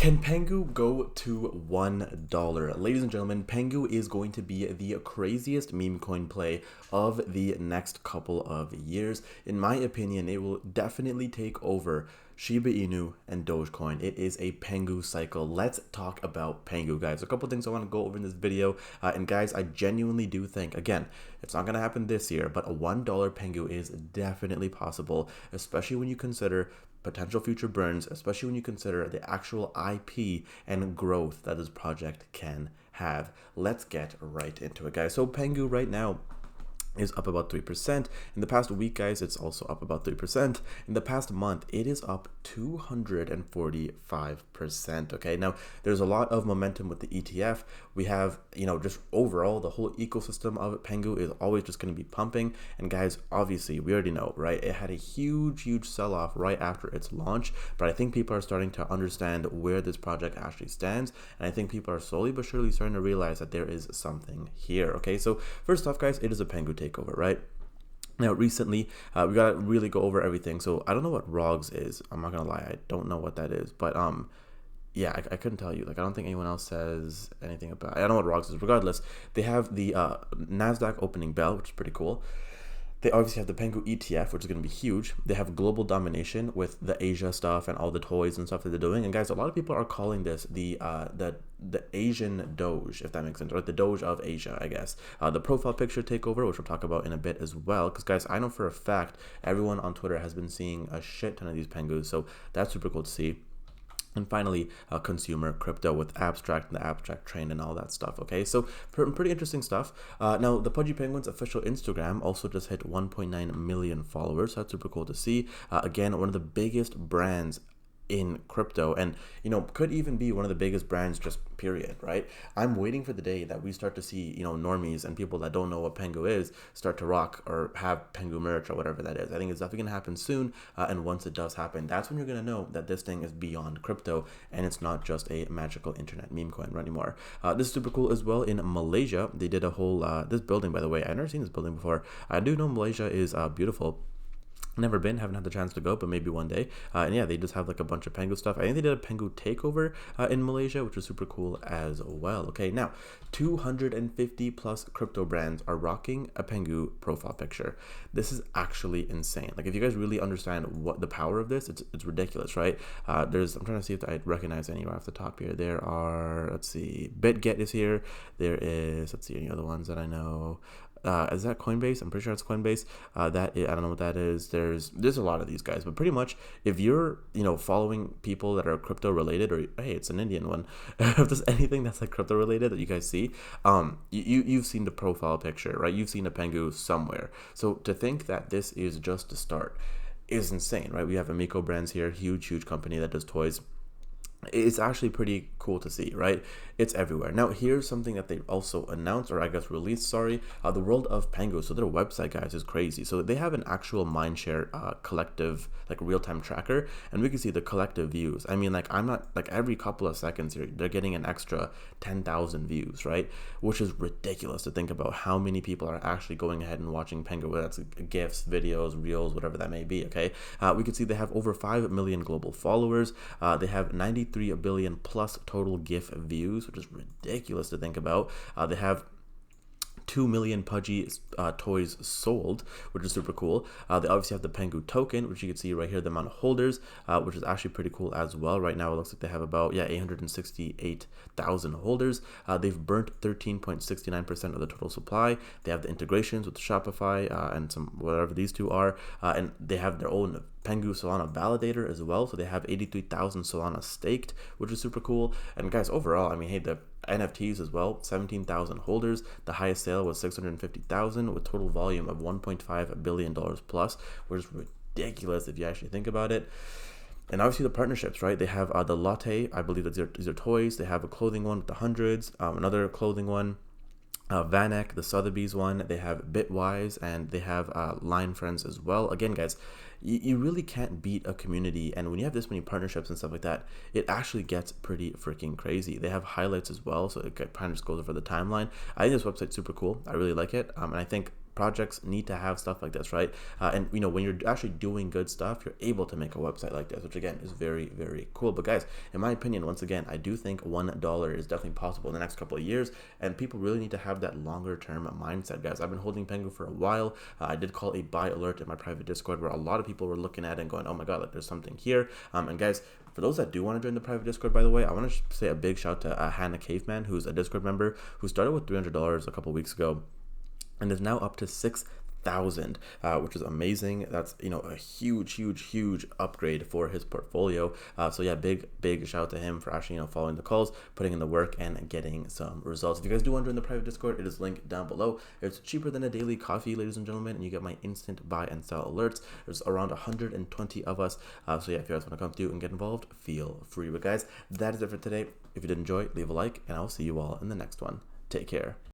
Can Pengu go to $1? Ladies and gentlemen, Pengu is going to be the craziest meme coin play of the next couple of years. In my opinion, it will definitely take over Shiba Inu and Dogecoin. It is a Pengu cycle. Let's talk about Pengu, guys. A couple things I want to go over in this video. And guys, I genuinely do think, again, it's not going to happen this year, but a $1 Pengu is definitely possible, especially when you consider potential future burns, especially when you consider the actual IP and growth that this project can have. Let's get right into it, guys. So Pengu right now is up about 3%. In the past week, guys, it's also up about 3%. In the past month, it is up 245%. Okay, now there's a lot of momentum with the ETF. We have, just overall, the whole ecosystem of Pengu is always just going to be pumping. And guys, obviously, we already know, right? It had a huge sell-off right after its launch, but I think people are starting to understand where this project actually stands. And I think people are slowly but surely starting to realize that there is something here. Okay, so first off, guys, it is a Pengu Takeover, right? Now, recently, we gotta really go over everything. So I don't know what ROGS is. I'm not gonna lie, I don't know what that is. But yeah, I couldn't tell you. Like, I don't think anyone else says anything about. I don't know what ROGS is. Regardless, they have the Nasdaq opening bell, which is pretty cool. They obviously have the Pengu ETF, which is going to be huge. They have global domination with the Asia stuff and all the toys and stuff that they're doing. And guys, a lot of people are calling this the Asian Doge, if that makes sense, or the Doge of Asia, I guess. The profile picture takeover, which we'll talk about in a bit as well. Because guys, I know for a fact everyone on Twitter has been seeing a shit ton of these Pengus, so that's super cool to see. And finally, consumer crypto with abstract and the abstract train and all that stuff. Okay, so pretty interesting stuff. Now, the Pudgy Penguins official Instagram also just hit 1.9 million followers. So that's super cool to see. Again, one of the biggest brands in crypto, and could even be one of the biggest brands, just period, right? I'm waiting for the day that we start to see normies and people that don't know what Pengu is start to rock or have Pengu merch or whatever that is. I think it's definitely gonna happen soon, and once it does happen, that's when you're gonna know that this thing is beyond crypto and it's not just a magical internet meme coin anymore. This is super cool as well. In Malaysia, they did a whole this building, by the way, I've never seen this building before. I do know Malaysia is beautiful. Never been, haven't had the chance to go, but maybe one day. And yeah, they just have like a bunch of Pengu stuff. I think they did a Pangu Takeover in Malaysia, which was super cool as well. Okay, now 250 plus crypto brands are rocking a Pengu profile picture. This is actually insane. Like, if you guys really understand what the power of this, it's ridiculous, right? I'm trying to see if I recognize any right off the top here. There are, let's see, BitGet is here. There is, let's see, any other ones that I know. Is that Coinbase? I'm pretty sure it's Coinbase. I don't know what that is. There's a lot of these guys, but pretty much if you're following people that are crypto related, or hey, it's an Indian one, if there's anything that's like crypto related that you guys see, you've seen the profile picture, right? You've seen a Pengu somewhere. So to think that this is just the start is insane, right? We have Amico Brands here, huge company that does toys. It's actually pretty cool to see, right? It's everywhere. Now, here's something that they also announced, or I guess released, sorry, the world of Pengu. So their website, guys, is crazy. So they have an actual Mindshare collective, like real-time tracker, and we can see the collective views. I mean, like, I'm not, like, every couple of seconds here, they're getting an extra 10,000 views, right? Which is ridiculous to think about how many people are actually going ahead and watching Pengu, whether that's GIFs, videos, reels, whatever that may be, okay? We can see they have over 5 million global followers. They have 93 billion plus total GIF views, which is ridiculous to think about. They have 2 million Pudgy toys sold, which is super cool. They obviously have the Pengu token, which you can see right here, the amount of holders, which is actually pretty cool as well. Right now, it looks like they have about 868,000 holders. They've burnt 13.69% of the total supply. They have the integrations with Shopify and some whatever these two are, and they have their own Pengu Solana validator as well. So they have 83,000 Solana staked, which is super cool. And guys, overall, I mean, hey, the NFTs as well, 17,000 holders. The highest sale was 650,000 with total volume of $1.5 billion plus, which is ridiculous if you actually think about it. And obviously the partnerships, right? They have the Latte, I believe that these are toys. They have a clothing one with the hundreds, another clothing one. Vanek, the Sotheby's one. They have Bitwise, and they have Line Friends as well. Again, guys, you really can't beat a community, and when you have this many partnerships and stuff like that, it actually gets pretty freaking crazy. They have highlights as well, so it kind of just goes over the timeline. I think this website's super cool. I really like it, and I think projects need to have stuff like this, right? And you know, when you're actually doing good stuff, you're able to make a website like this, which again is very, very cool. But guys, in my opinion, once again, I do think $1 is definitely possible in the next couple of years, and people really need to have that longer term mindset, guys. I've been holding Pengu for a while. I did call a buy alert in my private Discord where a lot of people were looking at it and going, oh my god, like there's something here. And guys, for those that do want to join the private Discord, by the way, I want to say a big shout to Hannah Caveman, who's a Discord member who started with $300 a couple weeks ago and is now up to 6,000, which is amazing. That's, you know, a huge upgrade for his portfolio. So yeah, big shout out to him for actually, you know, following the calls, putting in the work, and getting some results. If you guys do want to join the private Discord, it is linked down below. It's cheaper than a daily coffee, ladies and gentlemen, and you get my instant buy and sell alerts. There's around 120 of us. So yeah, if you guys want to come through and get involved, feel free. But guys, that is it for today. If you did enjoy, leave a like, and I'll see you all in the next one. Take care.